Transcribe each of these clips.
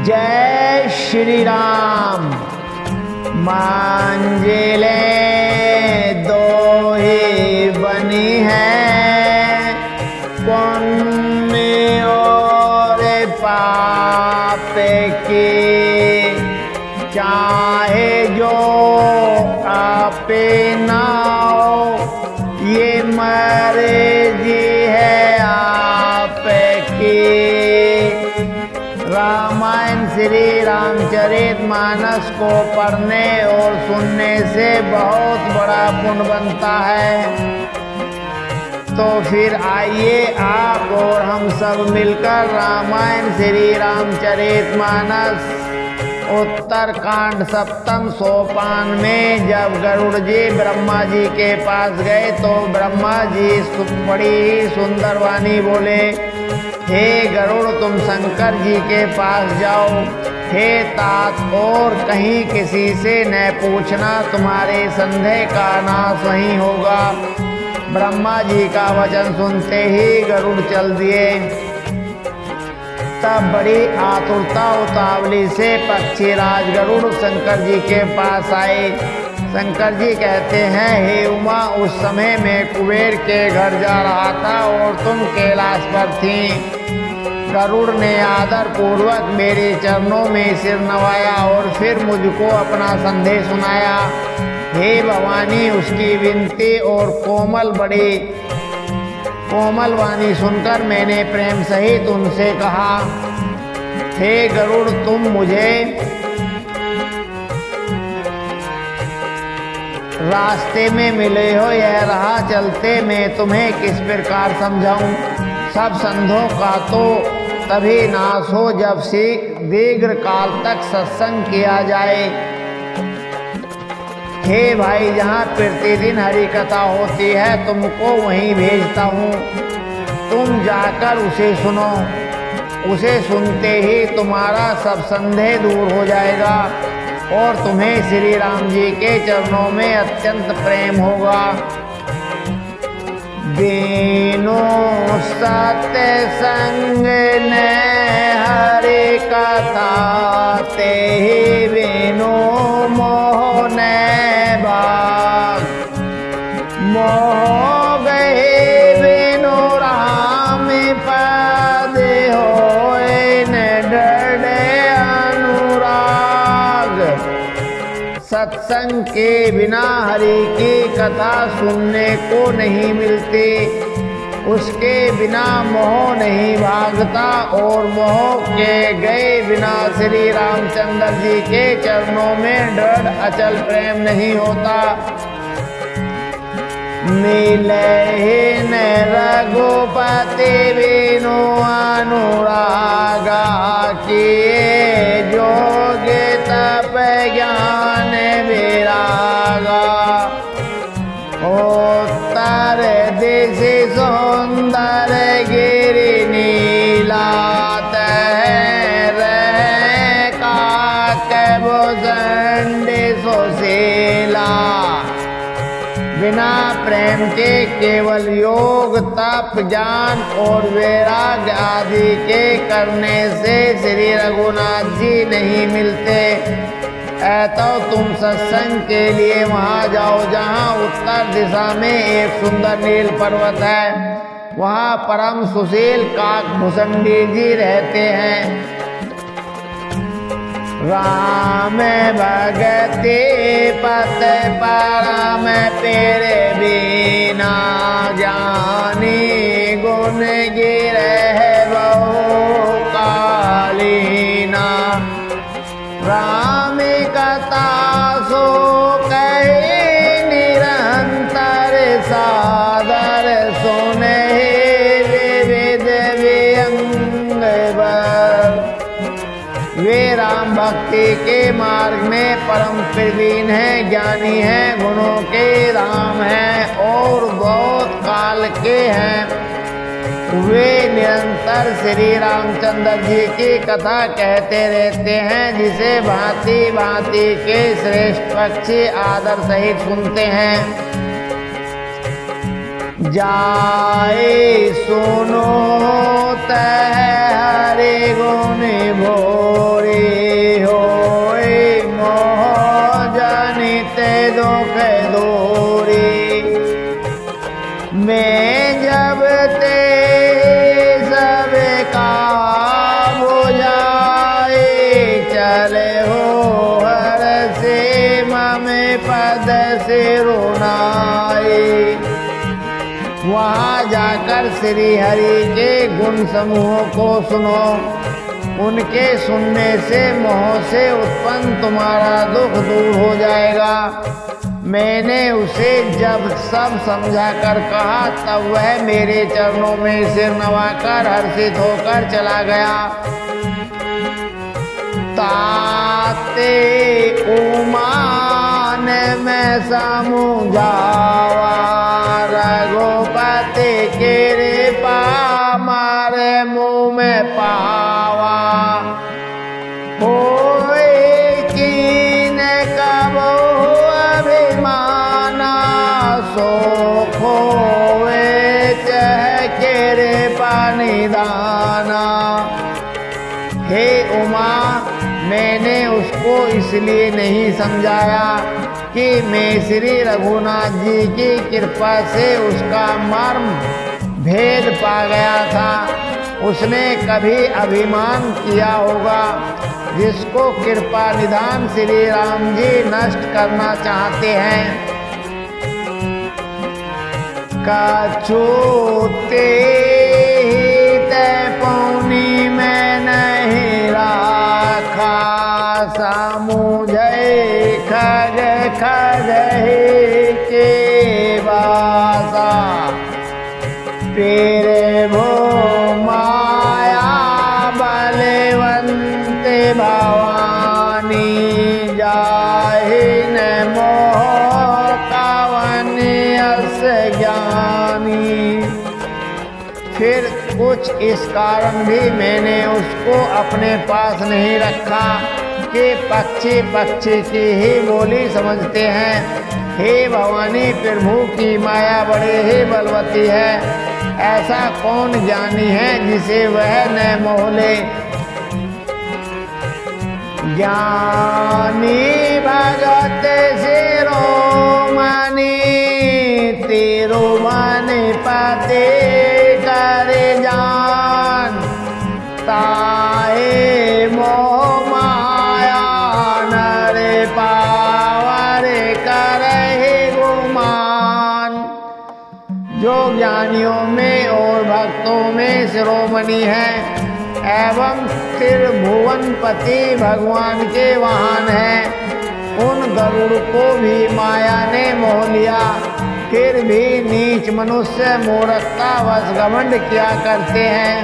जय श्री राम। मंजिलें दो ही बनी है, पुण्य और पाप की, चाहे जो अपनाओ ये मर्जी है आपकी। रामायण श्री रामचरितमानस को पढ़ने और सुनने से बहुत बड़ा पुण्य बनता है। तो फिर आइए आप और हम सब मिलकर रामायण श्री रामचरितमानस उत्तरकांड सप्तम सोपान में जब गरुड़ जी ब्रह्मा जी के पास गए तो ब्रह्मा जी बड़ी ही सुंदर वाणी बोले, हे गरुड़ तुम शंकर जी के पास जाओ, हे तात और कहीं किसी से न पूछना, तुम्हारे संदेह का नाश वहीं होगा। ब्रह्मा जी का वचन सुनते ही गरुड़ चल दिए। तब बड़ी आतुरता उतावली से पक्षी राज गरुड़ शंकर जी के पास आए। शंकर जी कहते हैं, हे उमा, उस समय मैं कुबेर के घर जा रहा था और तुम कैलाश पर थी। गरुड़ ने आदर पूर्वक मेरे चरणों में सिर नवाया और फिर मुझको अपना संदेश सुनाया। हे भवानी, उसकी विनती और कोमल वाणी सुनकर मैंने प्रेम सहित उनसे कहा, हे गरुड़ तुम मुझे रास्ते में मिले हो, यह राह चलते मैं तुम्हें किस प्रकार समझाऊं। सब संदेहों का तो तभी नाश हो जब से दीर्घ काल तक सत्संग किया जाए। हे भाई, जहाँ प्रतिदिन हरि कथा होती है तुमको वहीं भेजता हूँ, तुम जाकर उसे सुनो। उसे सुनते ही तुम्हारा सब संदेह दूर हो जाएगा और तुम्हें श्री राम जी के चरणों में अत्यंत प्रेम होगा। दीनो सत्य संग ने हरि कथा ते ही बिनु मोह ने भाग, मोह गए बिनु राम पद होए न डरे अनुराग। सत्संग के बिना हरि की कथा सुनने को नहीं मिलती, उसके बिना मोह नहीं भागता और मोह के गए बिना श्री रामचंद्र जी के चरणों में दृढ़ अचल प्रेम नहीं होता। मिले न रघुपति बिनु अनुरागा, किए जोग तप ज्ञान विरागा। उत्तर दिश सुंदर गिरि नीला, रह काक भुजंड सुशीला। बिना प्रेम के केवल योग तप ज्ञान और वैराग्य आदि के करने से श्री रघुनाथ जी नहीं मिलते। तो तुम सत्संग के लिए वहां जाओ जहां उत्तर दिशा में एक सुंदर नील पर्वत है, वहां परम सुशील काकभूषणी जी रहते हैं। राम भगति पत परम तेरे बिना, ज्ञानी गुण गिरह बहु कालीना। राम कथा सो कहे निरंतर सादर, सुने विविध व्यंग बर। वे राम भक्ति के मार्ग में परम प्रवीण हैं, ज्ञानी हैं, गुणों के राम हैं और बहुत काल के हैं। वे निरंतर श्री रामचंद्र जी की कथा कहते रहते हैं, जिसे भांति भांति के श्रेष्ठ पक्षी आदर सहित सुनते हैं। जाए सुनो हरे गुण भोरे होए मोह जनित दुख दूरी। मैं जब ते सब का बुझाए चले हो हर से मम पद से रुनाए। वहाँ जाकर श्री हरि के गुण समूहों को सुनो। उनके सुनने से मोह से उत्पन्न तुम्हारा दुख दूर हो जाएगा। मैंने उसे जब सब समझा कर कहा तब वह मेरे चरणों में सिर नवाकर हर्षित होकर चला गया। ताते उमान में समझावा रघुपति कृपा मारे मुँह में पावा। होए कीन कबो अभिमाना सुख होए चाहे कृपा निदाना। हे उमा, मैंने उसको इसलिए नहीं समझाया कि मैं श्री रघुनाथ जी की कृपा से उसका मर्म भेद पा गया था। उसने कभी अभिमान किया होगा जिसको कृपा निधान श्री राम जी नष्ट करना चाहते हैं। कछुते पौनी में नहीं राखा समुझे खग खग के बासा। तेरे भो माया बलवंत भवानी जाहिन मोह कवन अस ज्ञानी। फिर कुछ इस कारण भी मैंने उसको अपने पास नहीं रखा कि पक्षी पक्षी की ही बोली समझते हैं। हे भवानी, प्रभु की माया बड़े ही बलवती है। ऐसा कौन ज्ञानी है जिसे वह न मोह ले। ज्ञानी भगत शिरोमणि तिरुमणि पते कर जान। ताए मोह माया नर पावर करहि गुमान। जो ज्ञानियों में और भक्तों में शिरोमणि है एवं त्रिभुवनपति भगवान के वाहन है, उन गरुड़ को भी माया ने मोह लिया। फिर भी नीच मनुष्य मूर्खता वश घमंड किया करते हैं।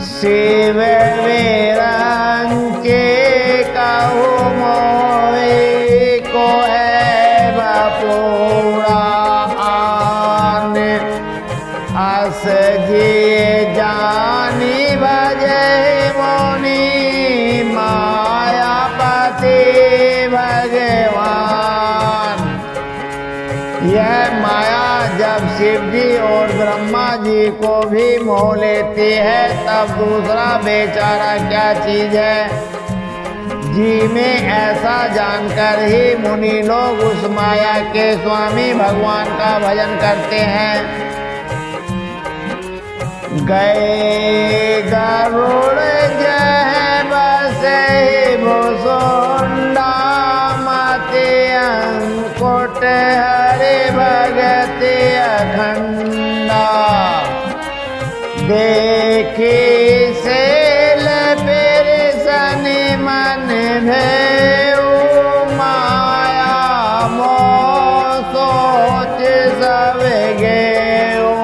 शिव के कहो मोहे को है बपुरा आन। अस जी जानी भजे मोनी मायापति भगवान। यह माया जब शिव जी और ब्रह्मा जी को भी मोह लेती है तब दूसरा बेचारा क्या चीज है। जी में ऐसा जानकर ही मुनि लोग उस माया के स्वामी भगवान का भजन करते हैं। गए गरुड़ जय बसे भुसुंडा मते अंकुट हरे भगत अखंडा। देखी से फिर सनि मन भेऊ माया मोह सोच सब गेऊ।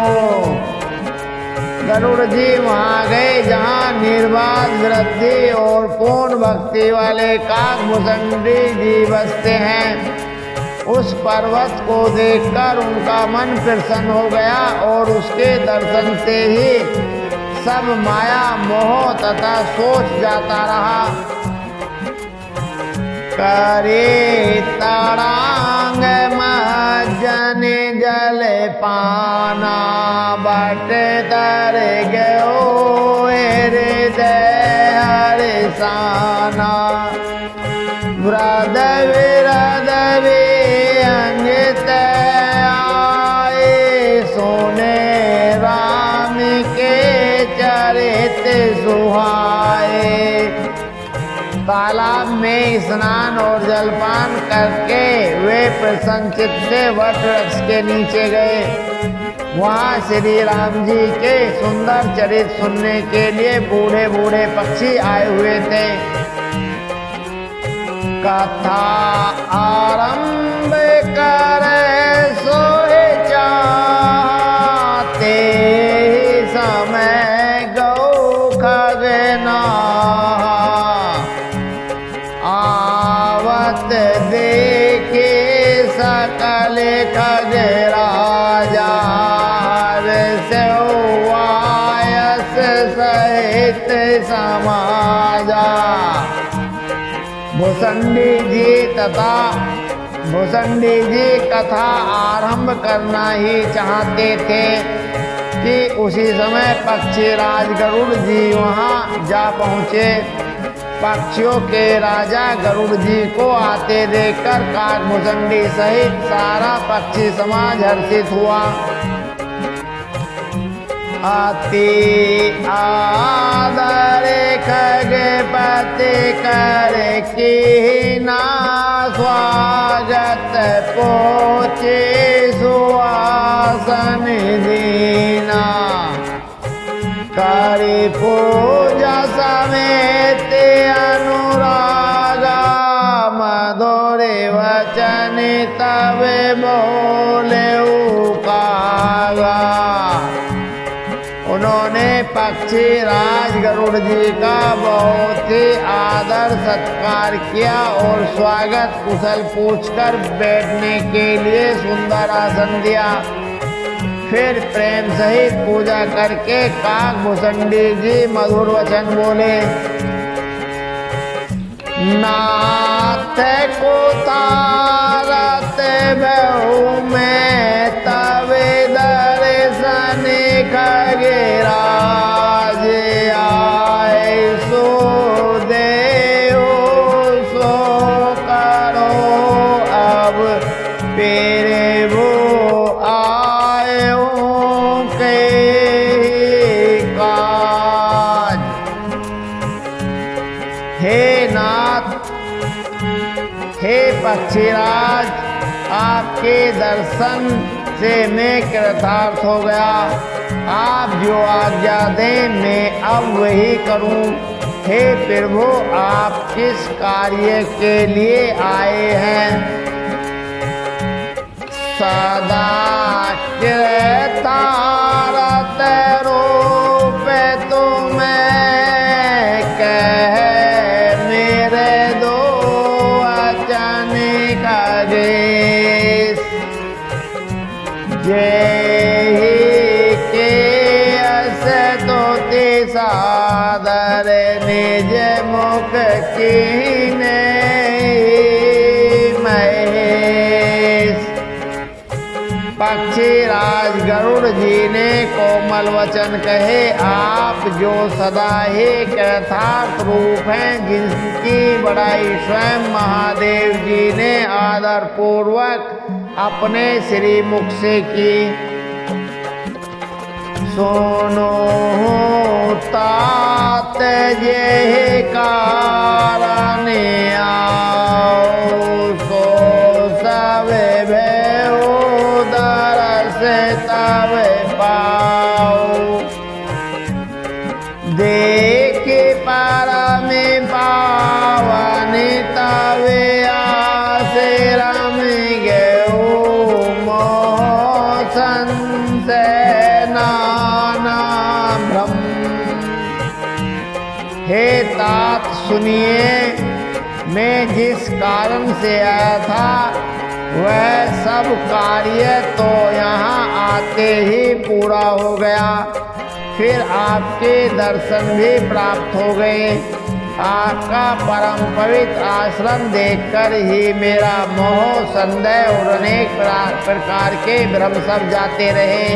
गरुड़ जी वहाँ गए जहाँ निर्बाध वृद्धि और पूर्ण भक्ति वाले काकभूषणी जी बसते हैं। उस पर्वत को देखकर उनका मन प्रसन्न हो गया और उसके दर्शन से ही सब माया मोह तथा सोच जाता रहा। करे तड़ांग महजन जाने जल पाना बट तर गयो हृदय हर्षाना वृद विरद अंगित आए सोने राम के चरित सुहाए। तालाब में स्नान और जलपान करके वे प्रसन्नचित्त से वट वृक्ष के नीचे गए। वहाँ श्री राम जी के सुंदर चरित्र सुनने के लिए बूढ़े बूढ़े पक्षी आए हुए थे। कथा आरंभ करे सोए चाहते समय गौ खगना आवत देखे सकल खग राजा वायस सहित समाजा। भुसंडी जी कथा आरंभ करना ही चाहते थे कि उसी समय पक्षी राज गरुड़ जी वहाँ जा पहुँचे। पक्षियों के राजा गरुड़ जी को आते देखकर काकभुसंडी सहित सारा पक्षी समाज हर्षित हुआ। अति आदर खगपति कर कीना स्वागत पोचे सुआसन दीना करि पूजा समेत अनुरागा मधुर वचन तब बोले उकागा। उन्होंने पक्षी राज गरुड़ जी का बहुत ही आदर सत्कार किया और स्वागत कुशल पूछकर बैठने के लिए सुंदर आसन दिया। फिर प्रेम सहित पूजा करके काकभुसंडी जी मधुर वचन बोले। नाथ को तारत बहु में तब दर्शन खगराज आए सो देओ सो करो अब पेरे वो आयो के काज। हे नाथ हे पक्षीराज आपके दर्शन से मैं कृतार्थ हो गया। आप जो आज्ञा दें मैं अब वही करूं। हे प्रभु आप किस कार्य के लिए आए हैं? सदा कृतारत रूप तुम्हें कह मेरे दो वचन खगेश। जय के अस तोति सादर निज मुख कीने महेश। पक्षी राज गरुड़ जी ने कोमल वचन कहे। आप जो सदा ही कृतार्थ रूप हैं जिनकी बड़ाई स्वयं महादेव जी ने आदर पूर्वक अपने श्री मुख से की। सुनो तात ये कारण आओ सो सब भेऊ दरस तब पाओ। देख परम पावन तब आसे रम गयो मोह संशय नाना भ्रम। हे तात सुनिए, मैं जिस कारण से आया था वह सब कार्य तो यहाँ आते ही पूरा हो गया। फिर आपके दर्शन भी प्राप्त हो गए। आपका परम पवित्र आश्रम देखकर ही मेरा मोह संदेह और अनेक प्रकार के भ्रम सब जाते रहे।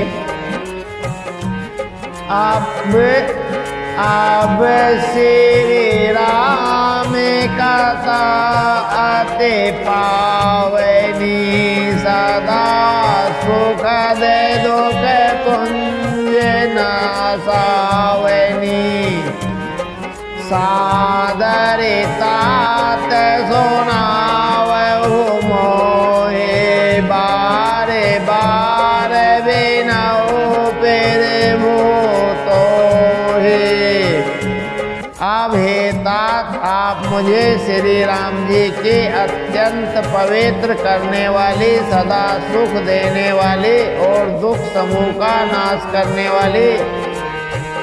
अब श्री राम कथा अति पावनी सदा सुख दे दुख कुंज नासावनी सादरितात सुनावहु मोहे बारे बार बिनऊ फिर भूतो हे। अब हे तात आप मुझे श्री राम जी के अत्यंत पवित्र करने वाली सदा सुख देने वाली और दुख समूह का नाश करने वाली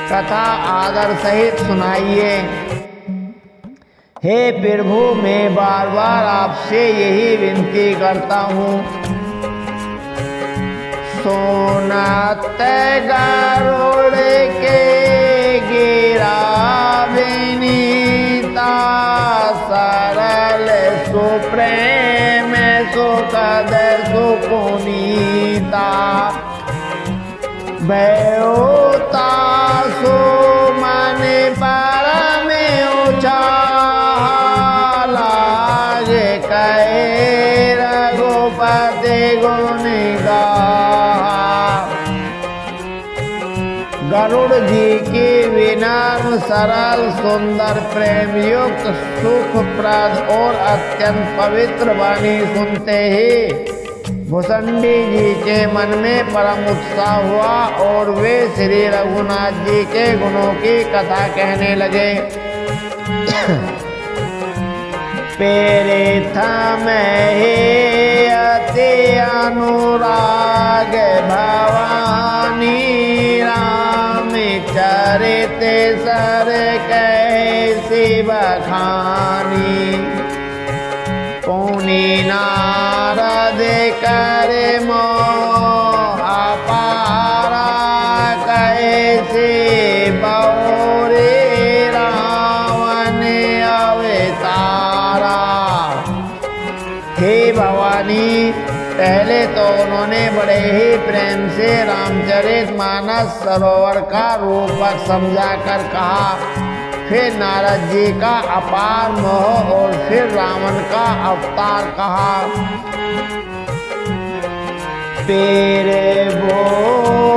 कथा आदर सहित सुनाइए। हे प्रभु मैं बार बार आपसे यही विनती करता हूँ। सोनत गरुड़ के गिरा विनीता सरल सुप्रेम सुखद सुपुनीता भयोता सो मन परम ऊंचा लागे कहे रघुपति गुण गाहा। गरुड़ जी की विनम्र सरल सुंदर प्रेम युक्त सुखप्रद और अत्यंत पवित्र वाणी सुनते ही भुसंडी जी के मन में परम उत्साह हुआ और वे श्री रघुनाथ जी के गुणों की कथा कहने लगे। प्रेरित में अति अनुराग भवानी राम चरित सर कैसी बखानी पुनि नारद कर मोह अपारा कैसे बौरे रावण अवतारा। हे भवानी पहले तो उन्होंने बड़े ही प्रेम से रामचरित मानस सरोवर का रूपक समझाकर कहा। फिर नारद जी का अपार मोह और फिर रावण का अवतार कहा। तेरे वो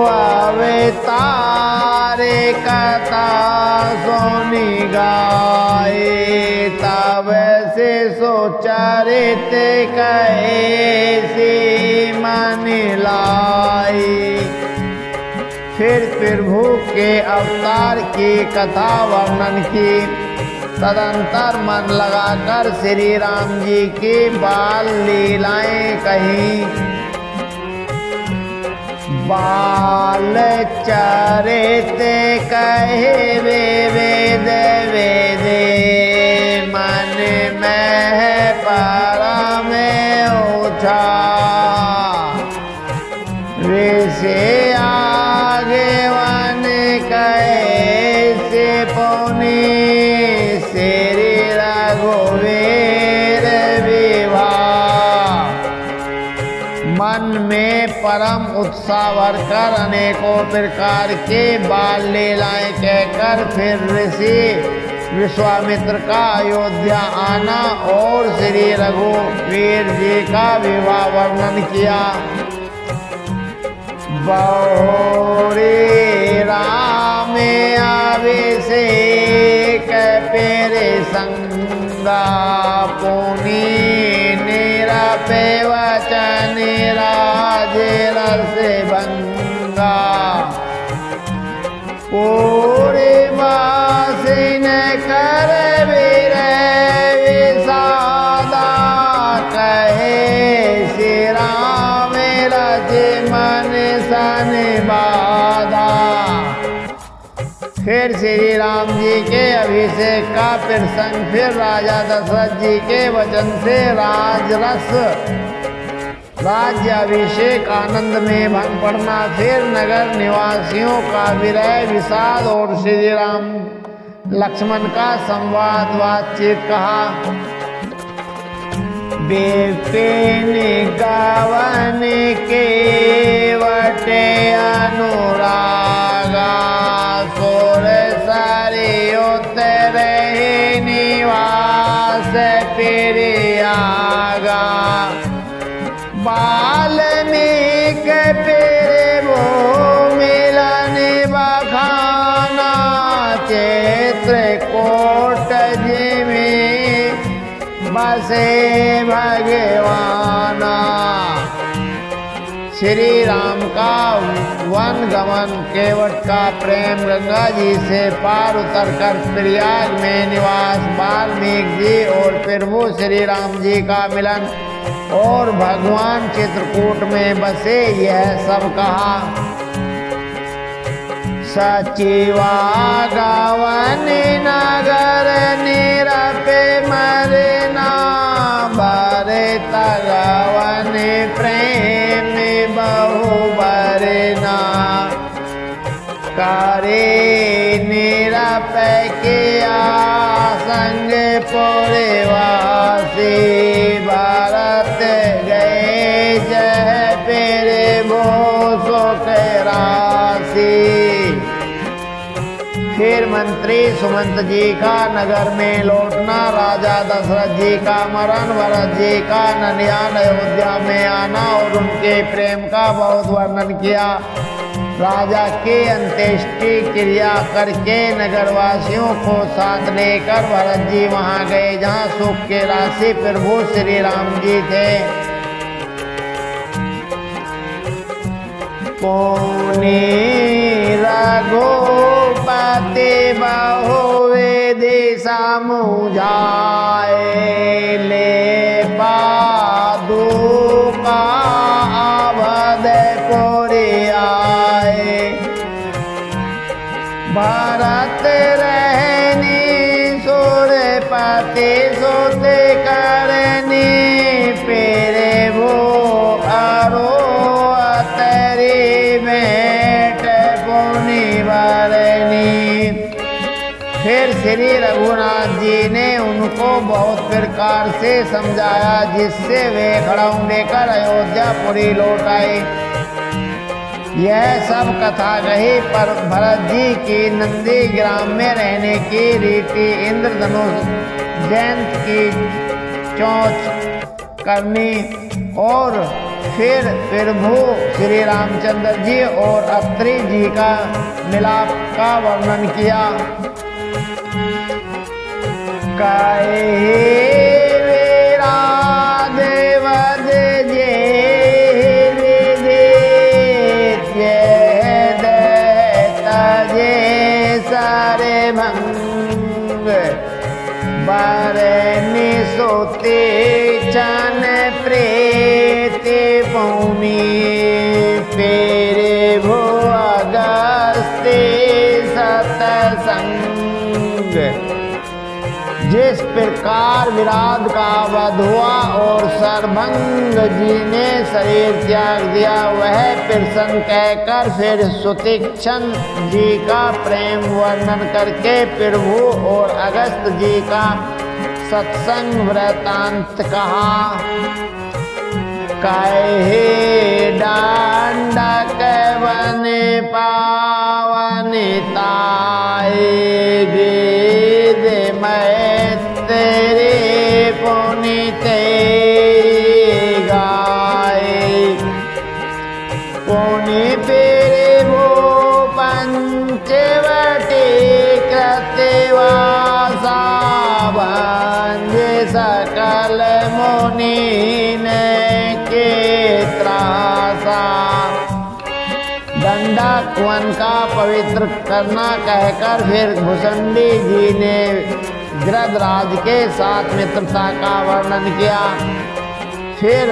अवतार कथा सुनी गाए तब से सोचरित कैसे मन लाई। फिर प्रभु के अवतार की कथा वर्णन की। तदंतर मन लगाकर श्री राम जी की बाल लीलाएं कही। बाल चरित कहे वेद वेदे मन में परम ऊंचा ऋषि आगे वन कैसे पौनी श्री रघुवीर विवाह। मन में परम उत्साह भरकर अनेकों प्रकार के बाल लीलाएं कहकर फिर ऋषि विश्वामित्र का अयोध्या आना और श्री रघुवीर जी का विवाह वर्णन किया। बहुरी राम अभिषेक पेरे संगा पुनी निरपे वचन राज रस भंगा। पूरी वासिन कर वीर विषादा कहे श्री राम रज मन सन बाधा। फिर श्री राम जी के अभिषेक का प्रसंग फिर राजा दशरथ जी के वचन से राजरस राज्य अभिषेक आनंद में भंग पड़ना। फिर नगर निवासियों का विरह विषाद और श्री राम लक्ष्मण का संवाद बातचीत कहा। विपिन गावन के वटे अनुरागा, सोर सारी उतरे निवास फिर आगा। वाल्मीक फिर वो मिलन बखाना, चित्रकूट जिमें बसे भगवाना। श्री राम का वन गमन, केवट का प्रेम, गंगा जी से पार उतरकर प्रयाग में निवास, वाल्मीकि जी और प्रभु श्री राम जी का मिलन और भगवान चित्रकूट में बसे, यह सब कहा। सचिवा गावन नगर निरपे मरना, भरत गावन प्रेम बहु बरना। करे निरपे किया संग पुरवासी, भरत गए जय पेरे भो सुख राशि। फिर मंत्री सुमंत जी का नगर में लौटना, राजा दशरथ जी का मरण, भरत जी का ननियान अयोध्या में आना और उनके प्रेम का बहुत वर्णन किया। राजा के अंत्येष्टि क्रिया करके नगरवासियों को साथ लेकर भरत जी वहां गए जहां सुख के राशि प्रभु श्री राम जी थे। पुनि रघुपति बहुवे दिशा मुझाए, ले पादुका अवधपुरी आए। भरत रहनी सुरपति सुत करनी, पेरे भो अरो अतरी भेंट पुनि भरनी। फिर श्री रघुनाथ जी ने उनको बहुत प्रकार से समझाया, जिससे वे खड़ाऊ लेकर अयोध्यापुरी लौट आए। यह सब कथा कही पर भरत जी की नंदी ग्राम में रहने की रीति, इंद्रधनुष जयंत की चौथ करनी और फिर प्रभु श्री रामचंद्र जी और अत्रि जी का मिलाप का वर्णन किया। बरनी सोते चन प्रेते भूमि, फेरे भो अगस्ते सतसंग। जिस प्रकार विराट का वध हुआ और सर्वभंग जी ने शरीर त्याग दिया, वह प्रसन्न कहकर फिर सुतीक्षण जी का प्रेम वर्णन करके प्रभु और अगस्त जी का सत्संग वृतांत कहा। कहे डांडक वन पावन ताए, गिद मैत्रे पुनित गाए। पुनि पेरे वो पंचवटी कृतवासा, भंज सकल मुनि के त्रासा। दंडक वन का पवित्र करना कहकर फिर भुसंडी जी ने गृधराज के साथ मित्रता का वर्णन किया। फिर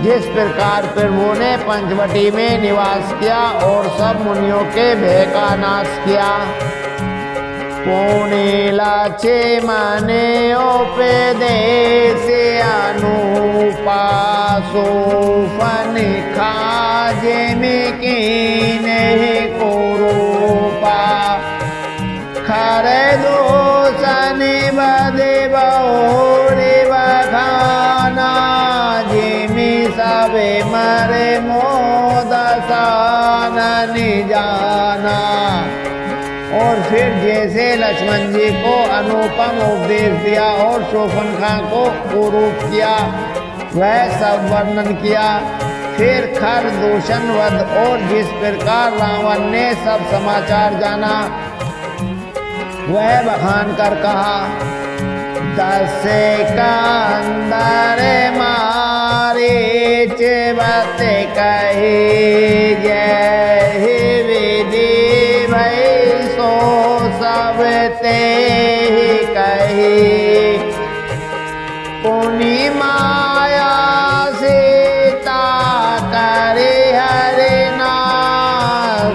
जिस प्रकार प्रभु ने पंचवटी में निवास किया और सब मुनियों के भय का नाश किया। पुणे लाचे माने उपदेश अनुपा, सोफन खाजे में की नहीं को रूपा। खरे दो और फिर जैसे लक्ष्मण जी को अनुपम उपदेश दिया और शूर्पणखा को कुरूप किया, वह सब वर्णन किया। फिर खर दूषण वध और जिस प्रकार रावण ने सब समाचार जाना, वह बखान कर कहा। 10 कंदर मारीच बत कही, जय विधि भई सो सब ते ही कही। पुनि माया सीता करे हरिना,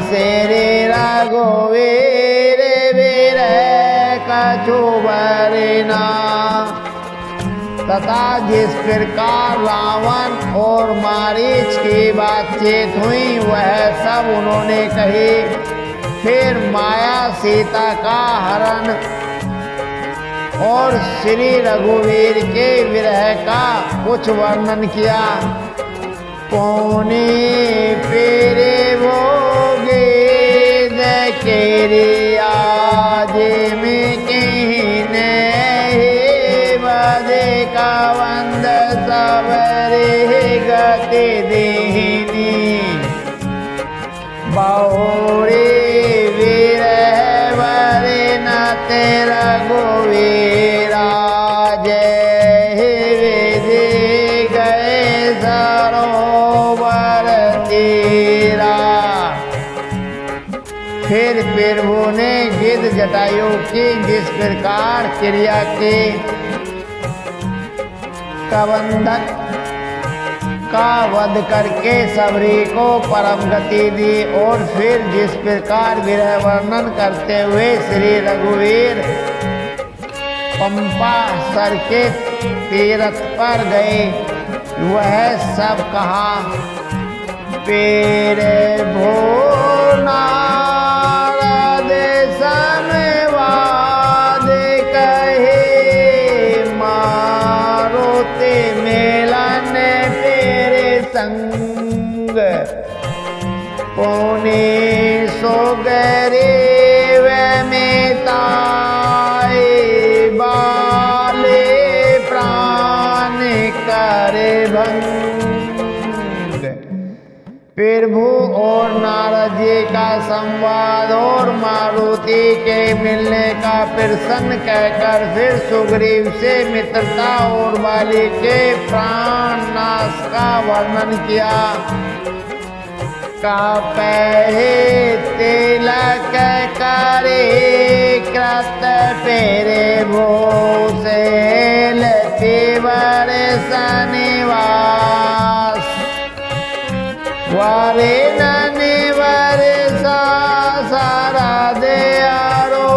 श्री रघुवीर विरह कछु बरना। तथा जिस प्रकार रावण और मारीच की बातचीत हुई, वह सब उन्होंने कही। फिर माया सीता का हरण और श्री रघुवीर के विरह का कुछ वर्णन किया। पौने पेरे भोगे केरिया, में कहने बदे का वंद सबरे गति दीनी। बहुरी विरह वरे न तेरा रघुवीरा, जय विधि गए सरोवर तीरा। फिर प्रभु ने गिद्ध जटायु की जिस प्रकार क्रिया की, कबंधक का वध करके सबरी को परम गति दी, और फिर जिस प्रकार विरह वर्णन करते हुए श्री रघुवीर पंपा सर के तीर्थ पर गए, वह सब कहा। पेरे भोना संग पौने सो गरीब में ताए, बाले प्राण करे भंग। प्रभु और नारद जी का संवाद और मारुति के मिलने का प्रसन्न कहकर फिर सुग्रीव से मित्रता और बाली के प्राण नाश का वर्णन किया। कापे तिलक करे कृत पेरे भूषे, लतीवर सनिवास। वारे ननिवर सारा दयारो,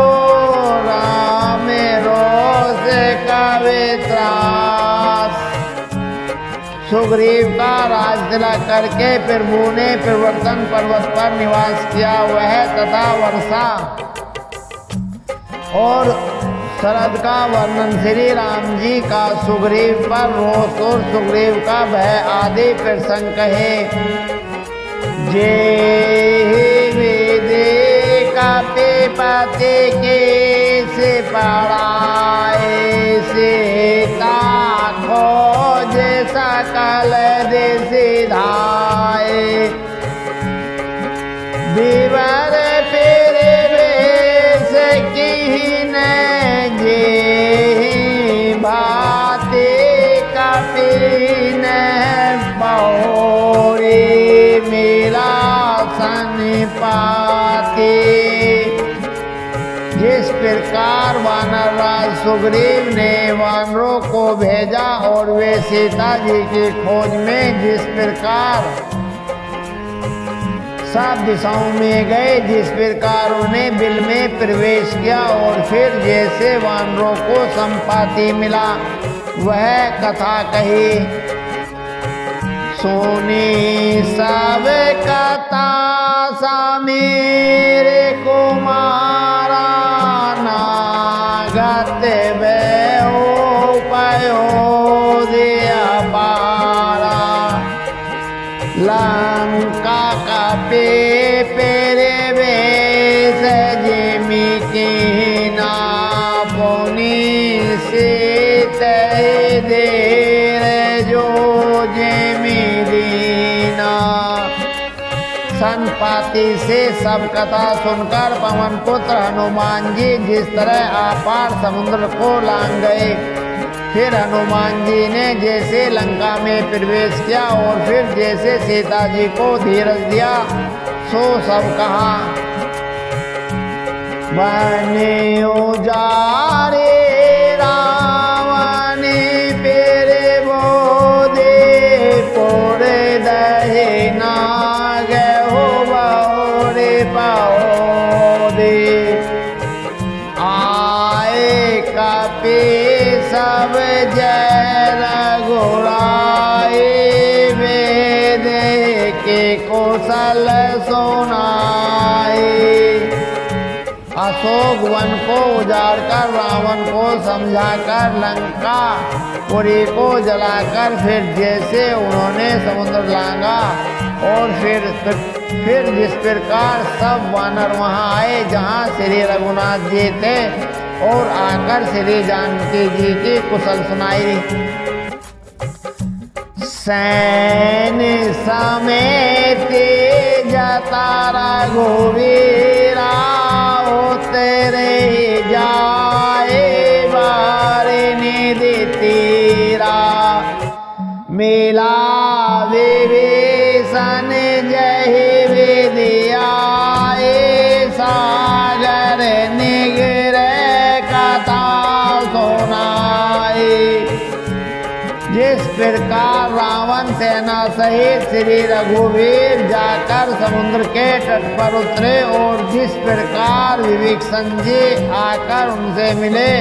राम रोष कवे त्रास। सुग्रीव का राज तिलक करके प्रभु ने प्रवर्तन पर्वत पर निवास किया, वह तथा वर्षा और शरद का वर्णन श्री राम जी का सुग्रीव पर रोष और सुग्रीव का भय आदि प्रसंग कहे। जे विदे का पति के से पड़ाए, सीता खोज सकल देश धाए। दीवर पेरे वेश कीन, जे भाते कपीन। बहुरी मिला सन पाते। जिस प्रकार वानरराज सुग्रीव ने वानरों को भेजा और वे सीता जी की खोज में जिस प्रकार सब दिशाओं में गए, जिस प्रकार उन्हें बिल में प्रवेश किया और फिर जैसे वानरों को संपाति मिला, वह कथा कही। सुनी सब कथा समीर कुमारा, नागत पयो दिया पारा। लंका का पेरे वेश जिमी की ना पोनी से तय देर जो जेमी दीना। संपाति से सब कथा सुनकर पवन पुत्र हनुमान जी जिस तरह आपार समुद्र को लांग गए, फिर हनुमान जी ने जैसे लंका में प्रवेश किया और फिर जैसे सीता जी को धीरज दिया, सो सब कहा। बने उजारे रावण पेरे बोधे, पोरे दहे नाग हो बहुरे पौधे। आए कपे सब जय रघुराए, वेद के कौशल सुनाए। अशोक वन को उजाड़ कर रावण को समझाकर लंका पुरी को जलाकर फिर जैसे उन्होंने समुद्र लांगा, और फिर जिस प्रकार सब वानर वहां आए जहां श्री रघुनाथ जी थे, और आकर श्री जानकी जी की कुशल सुनाई। सैन्य समेत जता रघुवीरा, तेरे जाए बारे निधि तीरा। मिला विभीषण जय विदियाए, सागर निगरे कथा सुनाए। जिस प्रकार रावण सेना सहित श्री रघुवीर जाकर समुद्र के तट पर उतरे, और जिस प्रकार विभीषण जी आकर उनसे मिले,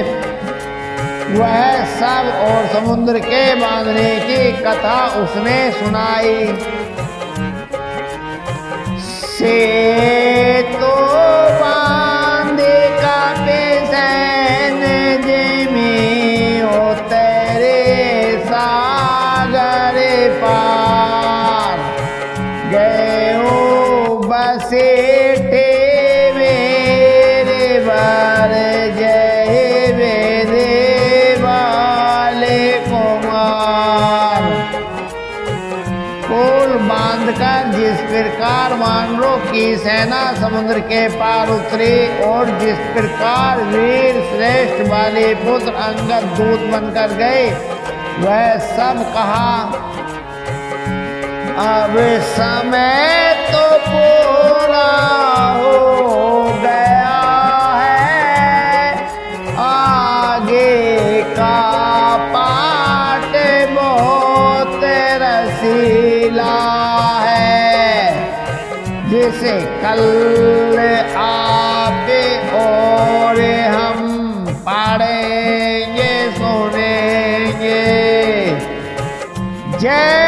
वह सब और समुद्र के बांधने की कथा उसने सुनाई। से तो बांधे का पेशन जिमी हो तेरे सागर पार, गए हो बसेठे मेरे बर जय वेदे वाले कुमार। पुल बांधकर जिस प्रकार वानरों की सेना समुद्र के पार उतरी, और जिस प्रकार वीर श्रेष्ठ वाले पुत्र अंगद दूत बनकर गए, वह सब कहा। अब समय तो पूरा हो गया है, आगे का पाठ बहुत रसीला है। जिसे कल आप और हम पढ़ेंगे सुनेंगे। जय